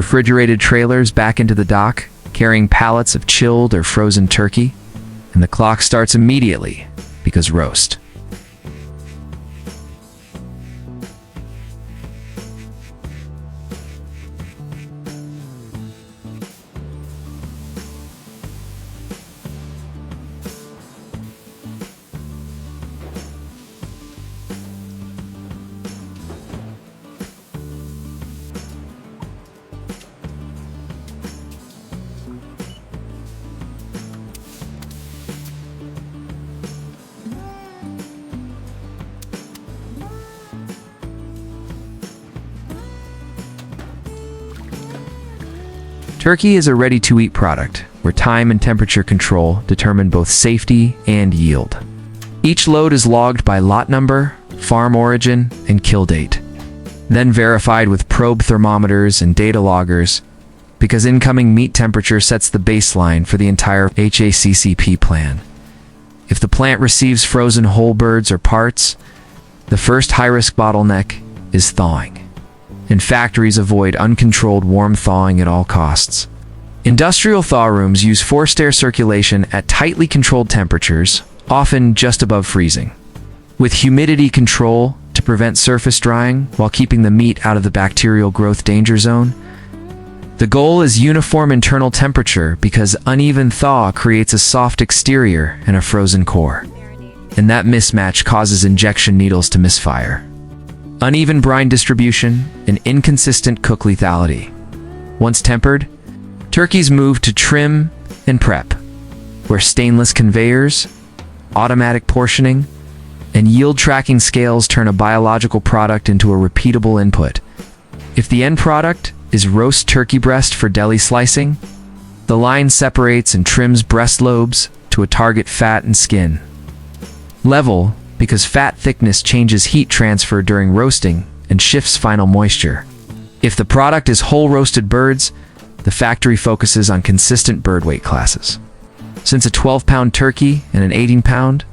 refrigerated trailers back into the dock, carrying pallets of chilled or frozen turkey, and the clock starts immediately because roast. Turkey is a ready-to-eat product where time and temperature control determine both safety and yield. Each load is logged by lot number, farm origin, and kill date, then verified with probe thermometers and data loggers, because incoming meat temperature sets the baseline for the entire HACCP plan. If the plant receives frozen whole birds or parts, the first high-risk bottleneck is thawing, and factories avoid uncontrolled warm thawing at all costs. Industrial thaw rooms use forced air circulation at tightly controlled temperatures, often just above freezing, with humidity control to prevent surface drying while keeping the meat out of the bacterial growth danger zone. The goal is uniform internal temperature because uneven thaw creates a soft exterior and a frozen core, and that mismatch causes injection needles to misfire. Uneven brine distribution, and inconsistent cook lethality. Once tempered, turkeys move to trim and prep, where stainless conveyors, automatic portioning, and yield tracking scales turn a biological product into a repeatable input. If the end product is roast turkey breast for deli slicing, the line separates and trims breast lobes to a target fat and skin level, because fat thickness changes heat transfer during roasting and shifts final moisture. If the product is whole roasted birds, the factory focuses on consistent bird weight classes. Since a 12-pound turkey and an 18-pound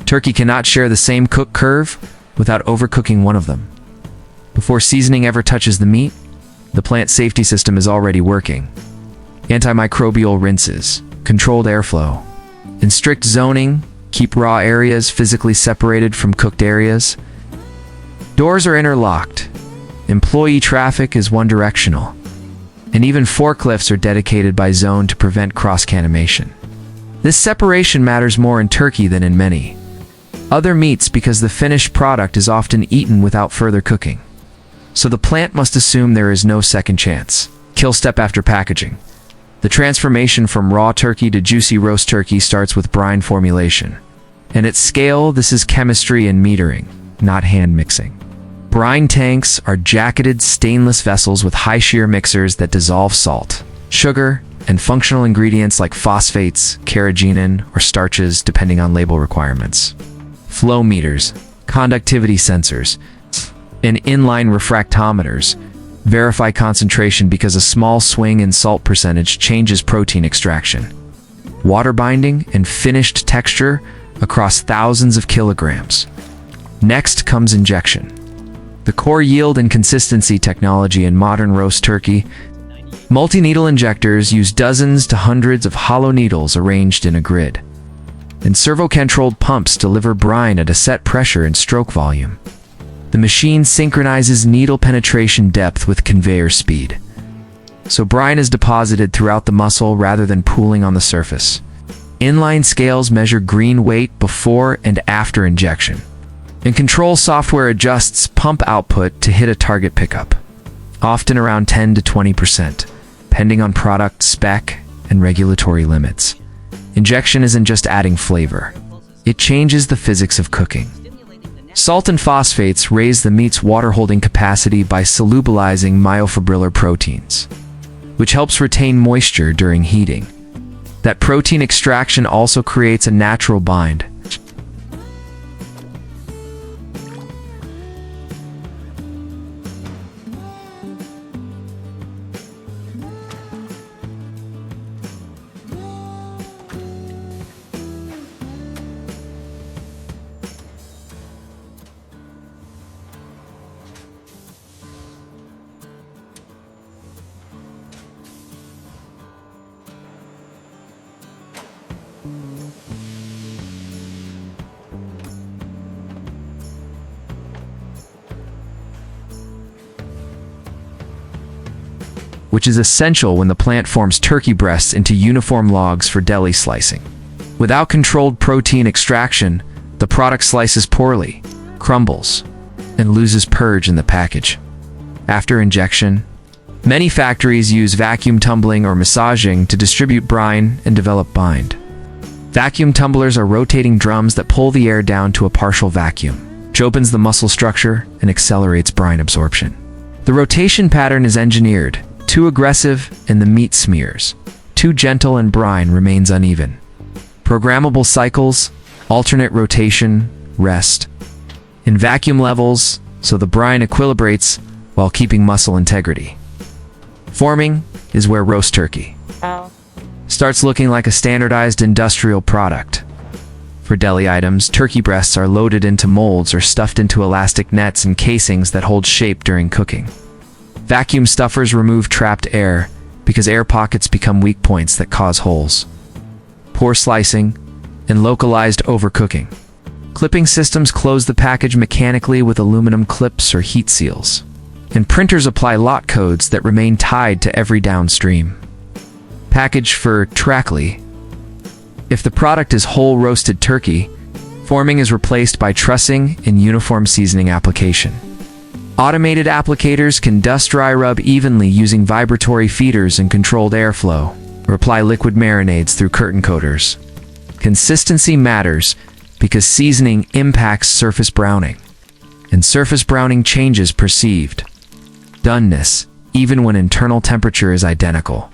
turkey cannot share the same cook curve without overcooking one of them. Before seasoning ever touches the meat, the plant safety system is already working. Antimicrobial rinses, controlled airflow, and strict zoning keep raw areas physically separated from cooked areas. Doors are interlocked. Employee traffic is one-directional. And even forklifts are dedicated by zone to prevent cross-contamination. This separation matters more in turkey than in many other meats because the finished product is often eaten without further cooking. So the plant must assume there is no second chance. Kill step after packaging. The transformation from raw turkey to juicy roast turkey starts with brine formulation. And at scale, this is chemistry and metering, not hand mixing. Brine tanks are jacketed stainless vessels with high shear mixers that dissolve salt, sugar, and functional ingredients like phosphates, carrageenan, or starches depending on label requirements. Flow meters, conductivity sensors, and inline refractometers verify concentration because a small swing in salt percentage changes protein extraction, water binding, and finished texture across thousands of kilograms. Next comes injection. The core yield and consistency technology in modern roast turkey. Multi-needle injectors use dozens to hundreds of hollow needles arranged in a grid, and servo-controlled pumps deliver brine at a set pressure and stroke volume. The machine synchronizes needle penetration depth with conveyor speed, so brine is deposited throughout the muscle rather than pooling on the surface. Inline scales measure green weight before and after injection, and control software adjusts pump output to hit a target pickup, often around 10 to 20%, depending on product spec and regulatory limits. Injection isn't just adding flavor, it changes the physics of cooking. Salt and phosphates raise the meat's water-holding capacity by solubilizing myofibrillar proteins, which helps retain moisture during heating. That protein extraction also creates a natural bind. which is essential when the plant forms turkey breasts into uniform logs for deli slicing. Without controlled protein extraction, the product slices poorly, crumbles, and loses purge in the package. After injection, many factories use vacuum tumbling or massaging to distribute brine and develop bind. Vacuum tumblers are rotating drums that pull the air down to a partial vacuum, which opens the muscle structure and accelerates brine absorption. The rotation pattern is engineered. Too aggressive and the meat smears. Too gentle and brine remains uneven. Programmable cycles, alternate rotation, rest. In vacuum levels, so the brine equilibrates while keeping muscle integrity. Forming is where roast turkey starts looking like a standardized industrial product. For deli items, turkey breasts are loaded into molds or stuffed into elastic nets and casings that hold shape during cooking. Vacuum stuffers remove trapped air because air pockets become weak points that cause holes. Poor slicing and localized overcooking. Clipping systems close the package mechanically with aluminum clips or heat seals. And printers apply lot codes that remain tied to every downstream. Package for trackly. If the product is whole roasted turkey, forming is replaced by trussing and uniform seasoning application. Automated applicators can dust dry rub evenly using vibratory feeders and controlled airflow, or apply liquid marinades through curtain coaters. Consistency matters because seasoning impacts surface browning, and surface browning changes perceived doneness even when internal temperature is identical.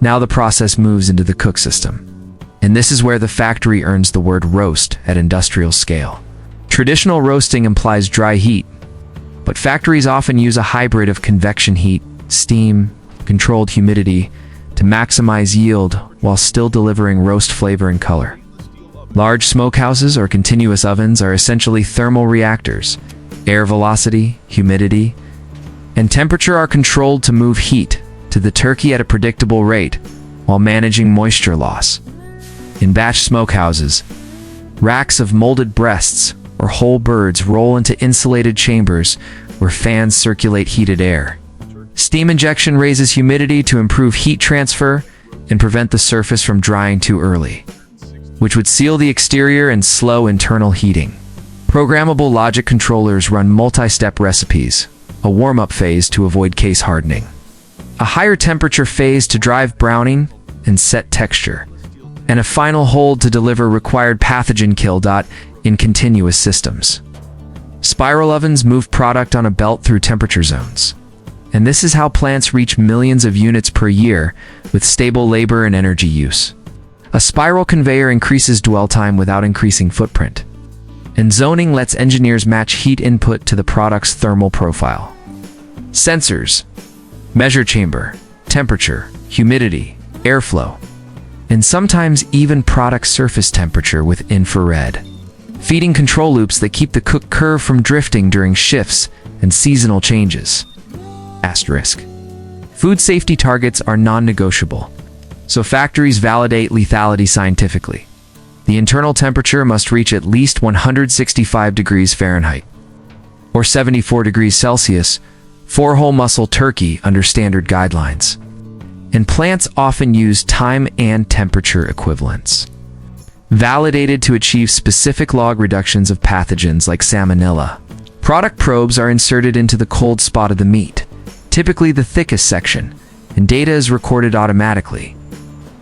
Now the process moves into the cook system, and this is where the factory earns the word roast at industrial scale. Traditional roasting implies dry heat, but factories often use a hybrid of convection heat, steam, controlled humidity to maximize yield while still delivering roast flavor and color. Large smokehouses or continuous ovens are essentially thermal reactors. Air velocity, humidity, and temperature are controlled to move heat to the turkey at a predictable rate while managing moisture loss. In batch smokehouses, racks of molded breasts or whole birds roll into insulated chambers where fans circulate heated air. Steam injection raises humidity to improve heat transfer and prevent the surface from drying too early, which would seal the exterior and slow internal heating. Programmable logic controllers run multi-step recipes, a warm-up phase to avoid case hardening, a higher temperature phase to drive browning and set texture, and a final hold to deliver required pathogen kill. In continuous systems. Spiral ovens move product on a belt through temperature zones. And this is how plants reach millions of units per year with stable labor and energy use. A spiral conveyor increases dwell time without increasing footprint. And zoning lets engineers match heat input to the product's thermal profile. Sensors measure chamber, temperature, humidity, airflow, and sometimes even product surface temperature with infrared. Feeding control loops that keep the cook curve from drifting during shifts and seasonal changes. Asterisk. Food safety targets are non-negotiable, so factories validate lethality scientifically. The internal temperature must reach at least 165 degrees Fahrenheit, or 74 degrees Celsius, for whole muscle turkey under standard guidelines. And plants often use time and temperature equivalents, validated to achieve specific log reductions of pathogens like salmonella. Product probes are inserted into the cold spot of the meat, typically the thickest section, and data is recorded automatically.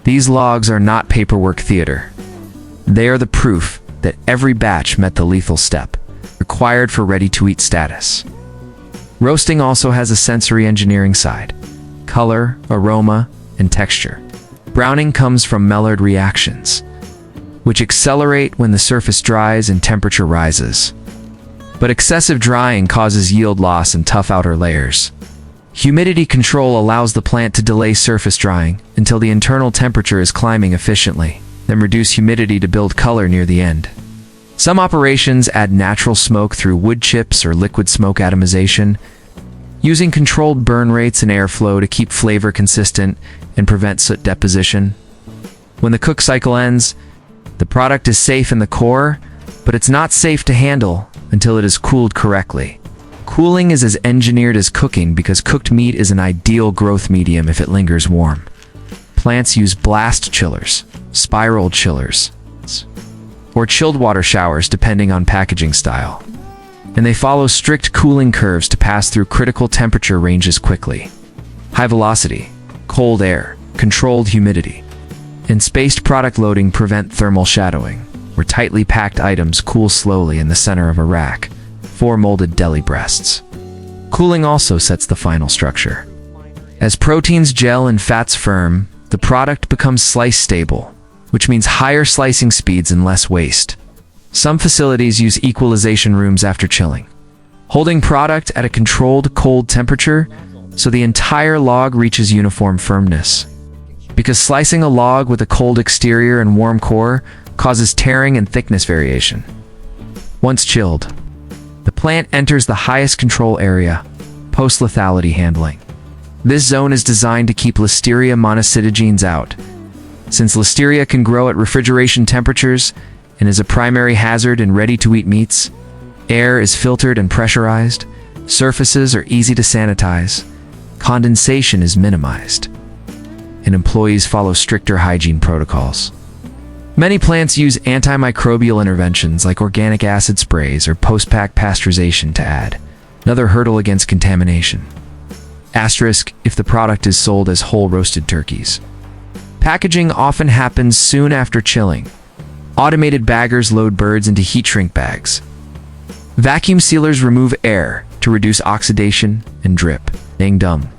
These logs are not paperwork theater. They are the proof that every batch met the lethal step required for ready-to-eat status. Roasting also has a sensory engineering side: color, aroma, and texture. Browning comes from Maillard reactions, which accelerate when the surface dries and temperature rises. But excessive drying causes yield loss and tough outer layers. Humidity control allows the plant to delay surface drying until the internal temperature is climbing efficiently, then reduce humidity to build color near the end. Some operations add natural smoke through wood chips or liquid smoke atomization, using controlled burn rates and airflow to keep flavor consistent and prevent soot deposition. When the cook cycle ends, the product is safe in the core, but it's not safe to handle until it is cooled correctly. Cooling is as engineered as cooking because cooked meat is an ideal growth medium if it lingers warm. Plants use blast chillers, spiral chillers, or chilled water showers depending on packaging style. And they follow strict cooling curves to pass through critical temperature ranges quickly. High velocity, cold air, controlled humidity, and spaced product loading prevent thermal shadowing, where tightly packed items cool slowly in the center of a rack, 4 molded deli breasts. Cooling also sets the final structure. As proteins gel and fats firm, the product becomes slice stable, which means higher slicing speeds and less waste. Some facilities use equalization rooms after chilling, holding product at a controlled cold temperature so the entire log reaches uniform firmness. Because slicing a log with a cold exterior and warm core causes tearing and thickness variation. Once chilled, the plant enters the highest control area, post-lethality handling. This zone is designed to keep Listeria monocytogenes out. Since Listeria can grow at refrigeration temperatures and is a primary hazard in ready-to-eat meats, air is filtered and pressurized, surfaces are easy to sanitize, condensation is minimized, and employees follow stricter hygiene protocols. Many plants use antimicrobial interventions like organic acid sprays or post-pack pasteurization to add another hurdle against contamination. Asterisk if the product is sold as whole roasted turkeys. Packaging often happens soon after chilling. Automated baggers load birds into heat shrink bags. Vacuum sealers remove air to reduce oxidation and drip. Dang dumb.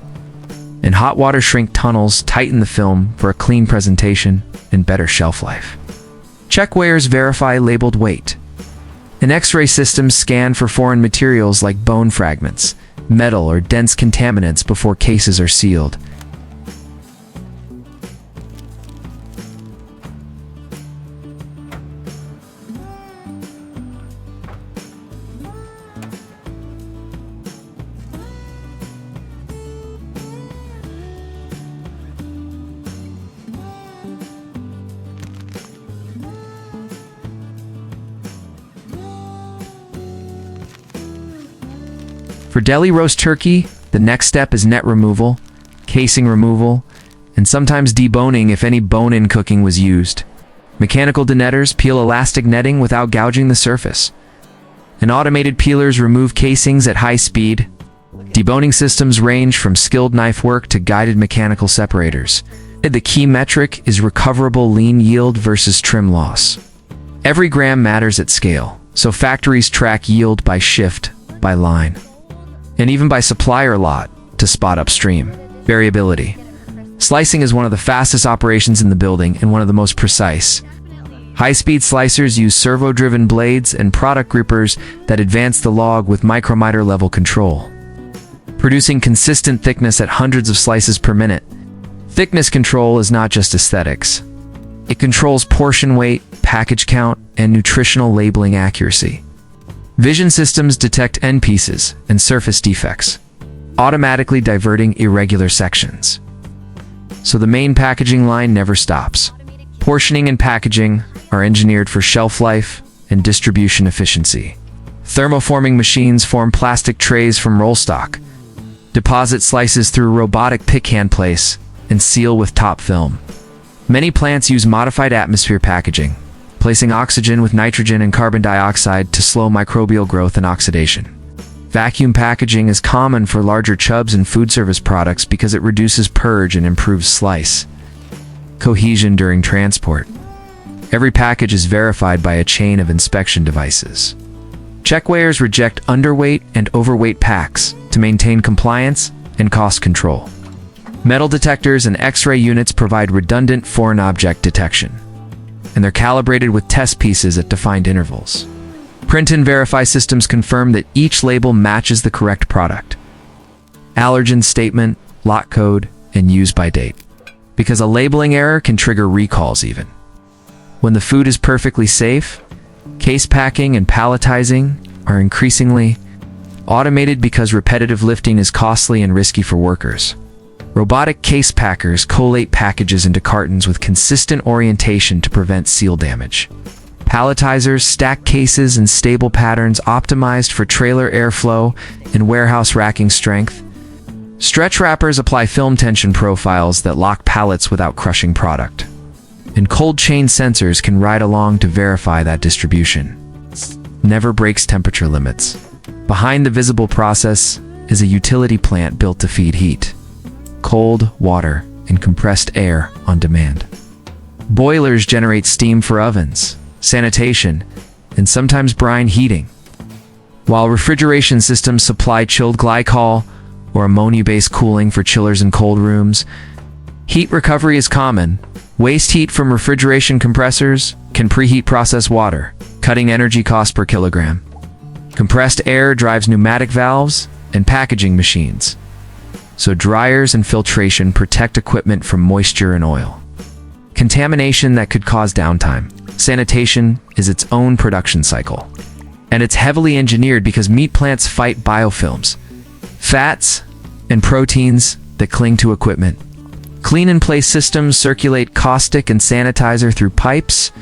And hot water shrink tunnels tighten the film for a clean presentation and better shelf life. Check weighers verify labeled weight. And X-ray systems scan for foreign materials like bone fragments, metal, or dense contaminants before cases are sealed. For deli roast turkey, the next step is net removal, casing removal, and sometimes deboning if any bone-in cooking was used. Mechanical denetters peel elastic netting without gouging the surface. And automated peelers remove casings at high speed. Deboning systems range from skilled knife work to guided mechanical separators. The key metric is recoverable lean yield versus trim loss. Every gram matters at scale, so factories track yield by shift, by line, and even by supplier lot to spot upstream variability. Slicing is one of the fastest operations in the building and one of the most precise. High-speed slicers use servo-driven blades and product groupers that advance the log with micrometer level control, producing consistent thickness at hundreds of slices per minute. Thickness control is not just aesthetics. It controls portion weight, package count, and nutritional labeling accuracy. Vision systems detect end pieces and surface defects, automatically diverting irregular sections. So the main packaging line never stops. Portioning and packaging are engineered for shelf life and distribution efficiency. Thermoforming machines form plastic trays from roll stock, deposit slices through robotic pick hand place, and seal with top film. Many plants use modified atmosphere packaging, placing oxygen with nitrogen and carbon dioxide to slow microbial growth and oxidation. Vacuum packaging is common for larger chubs and food service products because it reduces purge and improves slice cohesion during transport. Every package is verified by a chain of inspection devices. Check weighers reject underweight and overweight packs to maintain compliance and cost control. Metal detectors and X-ray units provide redundant foreign object detection, and they're calibrated with test pieces at defined intervals. Print and verify systems confirm that each label matches the correct product. Allergen statement, lot code, and use by date. Because a labeling error can trigger recalls even. When the food is perfectly safe, case packing and palletizing are increasingly automated because repetitive lifting is costly and risky for workers. Robotic case packers collate packages into cartons with consistent orientation to prevent seal damage. Palletizers stack cases in stable patterns optimized for trailer airflow and warehouse racking strength. Stretch wrappers apply film tension profiles that lock pallets without crushing product. And cold chain sensors can ride along to verify that distribution never breaks temperature limits. Behind the visible process is a utility plant built to feed heat, cold water, and compressed air on demand. Boilers generate steam for ovens, sanitation, and sometimes brine heating, while refrigeration systems supply chilled glycol or ammonia-based cooling for chillers in cold rooms. Heat recovery is common. Waste heat from refrigeration compressors can preheat processed water, cutting energy cost per kilogram. Compressed air drives pneumatic valves and packaging machines, so dryers and filtration protect equipment from moisture and oil. Contamination that could cause downtime. Sanitation is its own production cycle, and it's heavily engineered because meat plants fight biofilms, fats, and proteins that cling to equipment. Clean-in-place systems circulate caustic and sanitizer through pipes,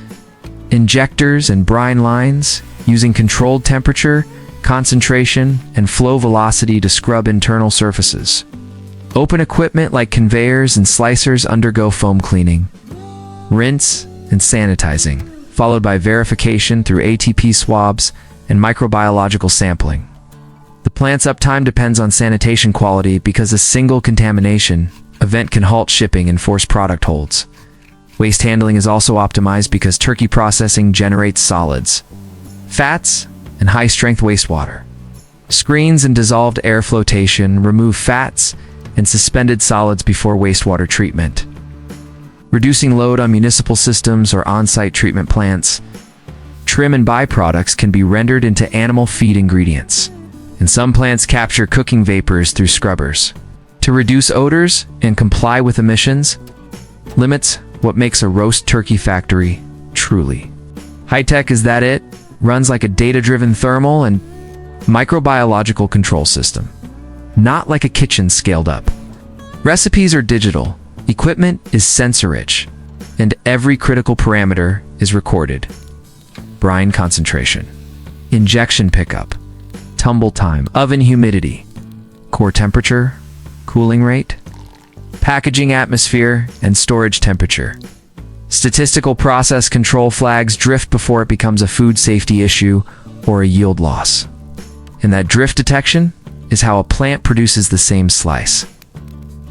injectors, and brine lines, using controlled temperature, concentration, and flow velocity to scrub internal surfaces. Open equipment like conveyors and slicers undergo foam cleaning, rinse, and sanitizing, followed by verification through ATP swabs and microbiological sampling. The plant's uptime depends on sanitation quality because a single contamination event can halt shipping and force product holds. Waste handling is also optimized because turkey processing generates solids, fats, and high-strength wastewater. Screens and dissolved air flotation remove fats and suspended solids before wastewater treatment, reducing load on municipal systems or on-site treatment plants. Trim and byproducts can be rendered into animal feed ingredients, and some plants capture cooking vapors through scrubbers. To reduce odors and comply with emissions, limits what makes a roast turkey factory truly high-tech. Is that it? Runs like a data-driven thermal and microbiological control system, not like a kitchen scaled up. Recipes are digital, equipment is sensor-rich, and every critical parameter is recorded. Brine concentration, injection pickup, tumble time, oven humidity, core temperature, cooling rate, packaging atmosphere, and storage temperature. Statistical process control flags drift before it becomes a food safety issue or a yield loss. And that drift detection is how a plant produces the same slice,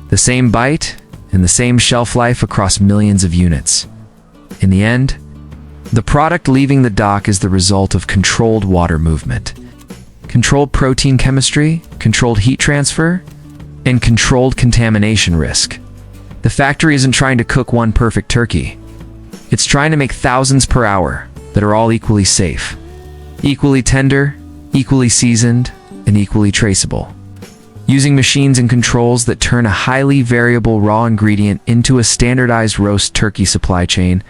the same bite, and the same shelf life across millions of units. In the end, the product leaving the dock is the result of controlled water movement, controlled protein chemistry, controlled heat transfer, and controlled contamination risk. The factory isn't trying to cook one perfect turkey. It's trying to make thousands per hour that are all equally safe, equally tender, equally seasoned, and equally traceable. Using machines and controls that turn a highly variable raw ingredient into a standardized roast turkey supply chain